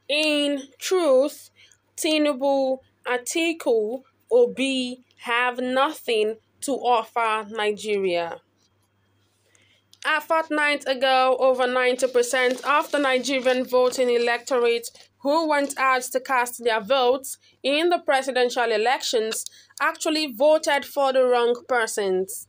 In truth, Tinubu, Atiku, Obi have nothing to offer Nigeria. A fortnight ago, over 90% of the Nigerian voting electorate who went out to cast their votes in the presidential elections actually voted for the wrong persons.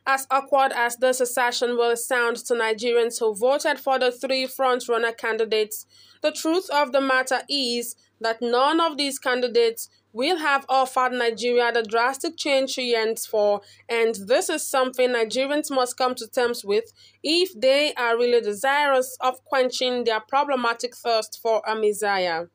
As awkward as this assertion will sound to Nigerians who voted for the three front-runner candidates, the truth of the matter is that none of these candidates will have offered Nigeria the drastic change she yearns for, and this is something Nigerians must come to terms with if they are really desirous of quenching their problematic thirst for a messiah.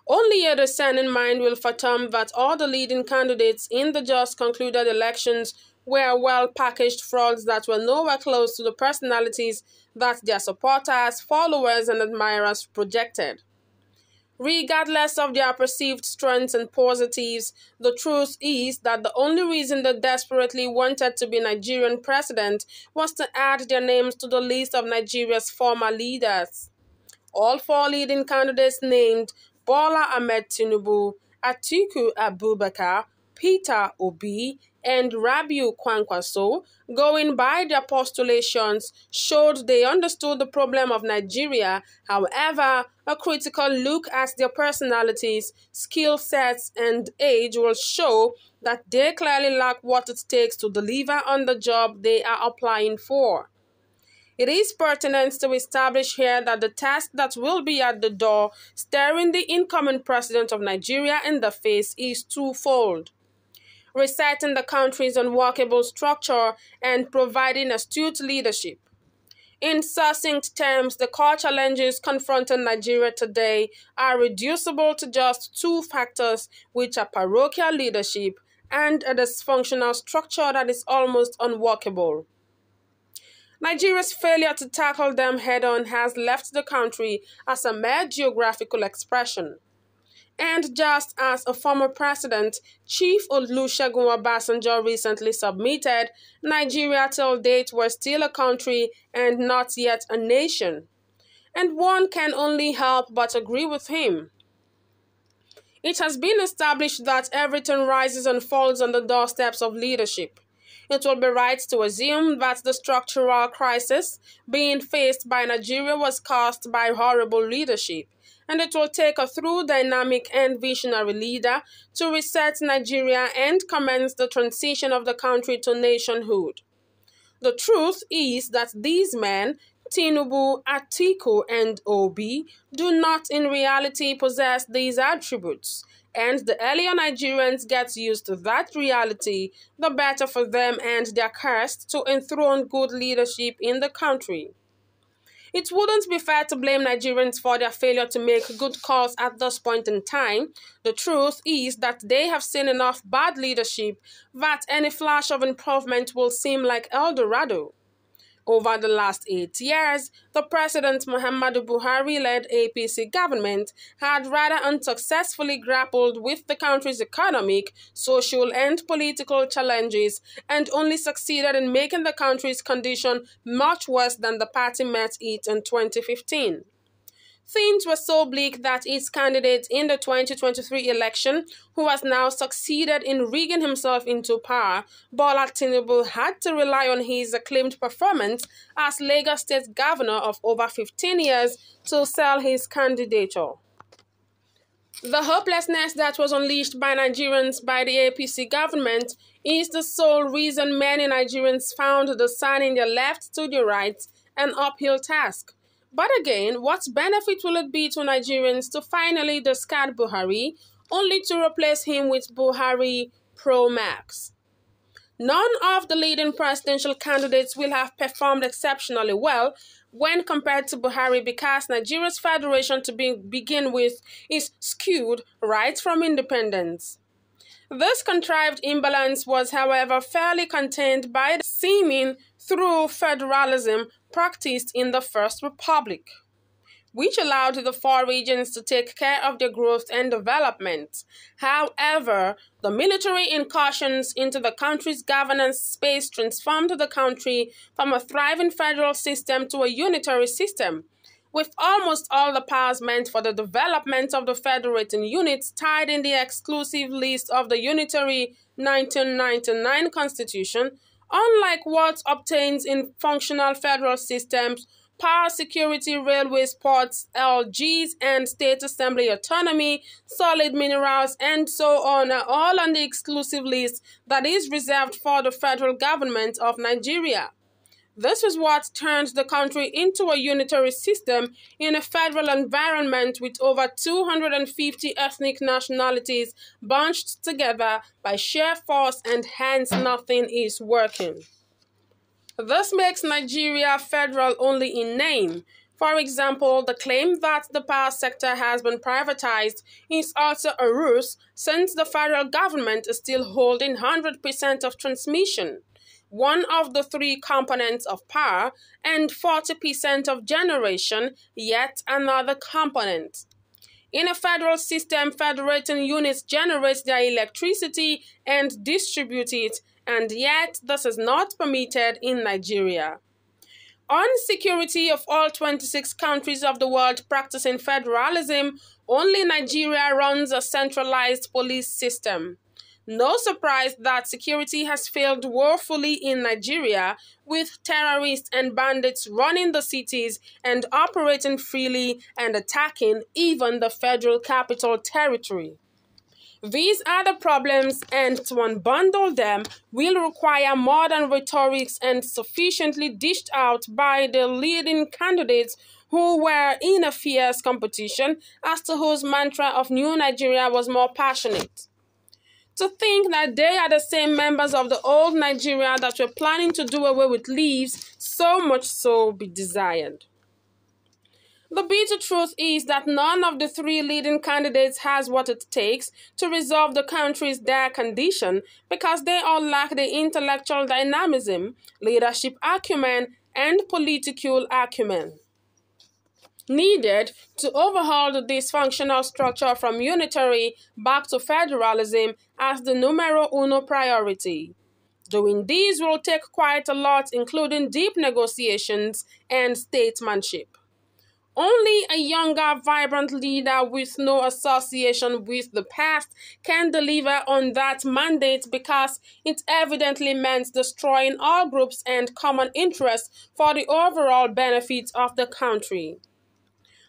Only a discerning mind will fathom that all the leading candidates in the just concluded elections were well-packaged frauds that were nowhere close to the personalities that their supporters, followers, and admirers projected. Regardless of their perceived strengths and positives, the truth is that the only reason they desperately wanted to be Nigerian president was to add their names to the list of Nigeria's former leaders. All four leading candidates named Bola Ahmed Tinubu, Atiku Abubakar, Peter Obi, and Rabiu Kwankwaso, going by their postulations, showed they understood the problem of Nigeria. However, a critical look at their personalities, skill sets, and age will show that they clearly lack what it takes to deliver on the job they are applying for. It is pertinent to establish here that the task that will be at the door, staring the incoming president of Nigeria in the face, is twofold: resetting the country's unworkable structure and providing astute leadership. In succinct terms, the core challenges confronting Nigeria today are reducible to just two factors, which are parochial leadership and a dysfunctional structure that is almost unworkable. Nigeria's failure to tackle them head-on has left the country as a mere geographical expression. And just as a former president, Chief Olusegun Obasanjo, recently submitted, Nigeria till date was still a country and not yet a nation. And one can only help but agree with him. It has been established that everything rises and falls on the doorsteps of leadership. It will be right to assume that the structural crisis being faced by Nigeria was caused by horrible leadership, and it will take a true dynamic and visionary leader to reset Nigeria and commence the transition of the country to nationhood. The truth is that these men, Tinubu, Atiku, and Obi, do not in reality possess these attributes, and the earlier Nigerians get used to that reality, the better for them and their quest to enthrone good leadership in the country. It wouldn't be fair to blame Nigerians for their failure to make good calls at this point in time. The truth is that they have seen enough bad leadership that any flash of improvement will seem like El Dorado. Over the last 8 years, the President Muhammadu Buhari-led APC government had rather unsuccessfully grappled with the country's economic, social, and political challenges, and only succeeded in making the country's condition much worse than the party met it in 2015. Things were so bleak that its candidate in the 2023 election, who has now succeeded in rigging himself into power, Bola Tinubu, had to rely on his acclaimed performance as Lagos State Governor of over 15 years to sell his candidature. The hopelessness that was unleashed by Nigerians by the APC government is the sole reason many Nigerians found discerning their left to their right an uphill task. But again, what benefit will it be to Nigerians to finally discard Buhari, only to replace him with Buhari Pro Max? None of the leading presidential candidates will have performed exceptionally well when compared to Buhari because Nigeria's federation to begin with is skewed right from independence. This contrived imbalance was, however, fairly contained by the seeming through federalism practiced in the First Republic, which allowed the four regions to take care of their growth and development. However, the military incursions into the country's governance space transformed the country from a thriving federal system to a unitary system, with almost all the powers meant for the development of the federating units tied in the exclusive list of the unitary 1999 Constitution. Unlike what obtains in functional federal systems, power, security, railways, ports, LGs, and state assembly autonomy, solid minerals, and so on are all on the exclusive list that is reserved for the federal government of Nigeria. This is what turned the country into a unitary system in a federal environment with over 250 ethnic nationalities bunched together by sheer force, and hence nothing is working. This makes Nigeria federal only in name. For example, the claim that the power sector has been privatized is also a ruse, since the federal government is still holding 100% of transmission, one of the three components of power, and 40% of generation, yet another component. In a federal system, federating units generate their electricity and distribute it, and yet this is not permitted in Nigeria. On security of all 26 countries of the world practicing federalism, only Nigeria runs a centralized police system. No surprise that security has failed woefully in Nigeria, with terrorists and bandits running the cities and operating freely and attacking even the federal capital territory. These are the problems, and to unbundle them will require more than rhetorics and sufficiently dished out by the leading candidates who were in a fierce competition as to whose mantra of New Nigeria was more passionate. To think that they are the same members of the old Nigeria that were planning to do away with leaves so much so be desired. The bitter truth is that none of the three leading candidates has what it takes to resolve the country's dire condition, because they all lack the intellectual dynamism, leadership acumen, and political acumen needed to overhaul the dysfunctional structure from unitary back to federalism as the numero uno priority. Doing this will take quite a lot, including deep negotiations and statesmanship. Only a younger, vibrant leader with no association with the past can deliver on that mandate, because it evidently meant destroying all groups and common interests for the overall benefit of the country.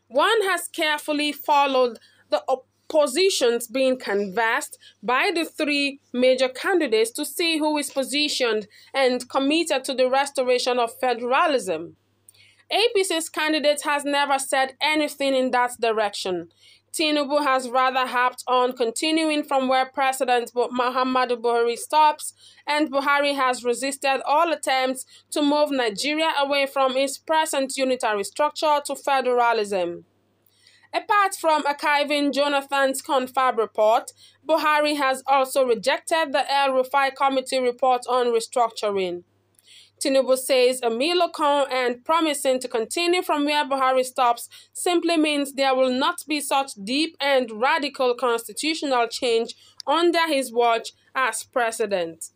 One has carefully followed the positions being canvassed by the three major candidates to see who is positioned and committed to the restoration of federalism. APC's candidate has never said anything in that direction. Tinubu has rather harped on continuing from where President Muhammadu Buhari stops, and Buhari has resisted all attempts to move Nigeria away from its present unitary structure to federalism. Apart from archiving Jonathan's confab report, Buhari has also rejected the El Rufai Committee report on restructuring. Tinubu says a milocon and promising to continue from where Buhari stops simply means there will not be such deep and radical constitutional change under his watch as president.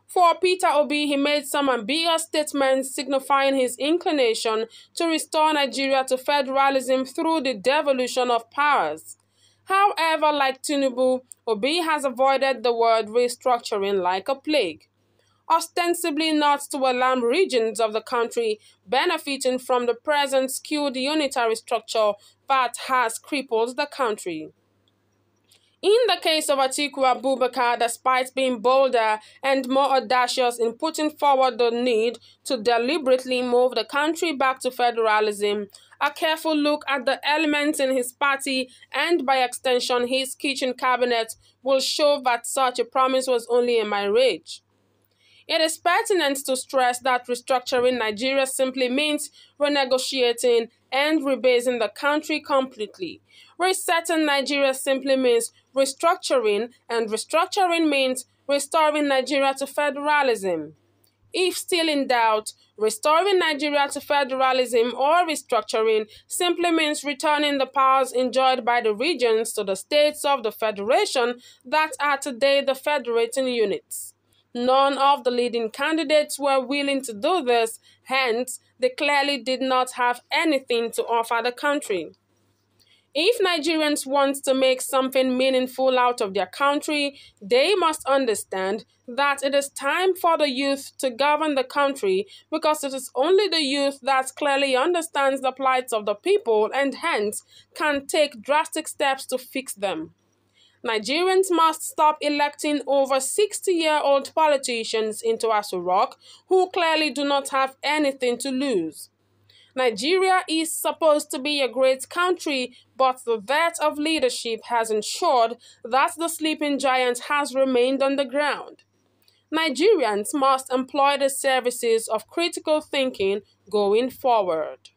For Peter Obi, he made some ambiguous statements signifying his inclination to restore Nigeria to federalism through the devolution of powers. However, like Tinubu, Obi has avoided the word restructuring like a plague, ostensibly not to alarm regions of the country benefiting from the present skewed unitary structure that has crippled the country. In the case of Atiku Abubakar, despite being bolder and more audacious in putting forward the need to deliberately move the country back to federalism, a careful look at the elements in his party and, by extension, his kitchen cabinet will show that such a promise was only a mirage. It is pertinent to stress that restructuring Nigeria simply means renegotiating and rebasing the country completely. Resetting Nigeria simply means restructuring, and restructuring means restoring Nigeria to federalism. If still in doubt, restoring Nigeria to federalism or restructuring simply means returning the powers enjoyed by the regions to the states of the federation that are today the federating units. None of the leading candidates were willing to do this, hence, they clearly did not have anything to offer the country. If Nigerians want to make something meaningful out of their country, they must understand that it is time for the youth to govern the country, because it is only the youth that clearly understands the plight of the people and hence can take drastic steps to fix them. Nigerians must stop electing over 60-year-old politicians into Aso Rock who clearly do not have anything to lose. Nigeria is supposed to be a great country, but the death of leadership has ensured that the sleeping giant has remained on the ground. Nigerians must employ the services of critical thinking going forward.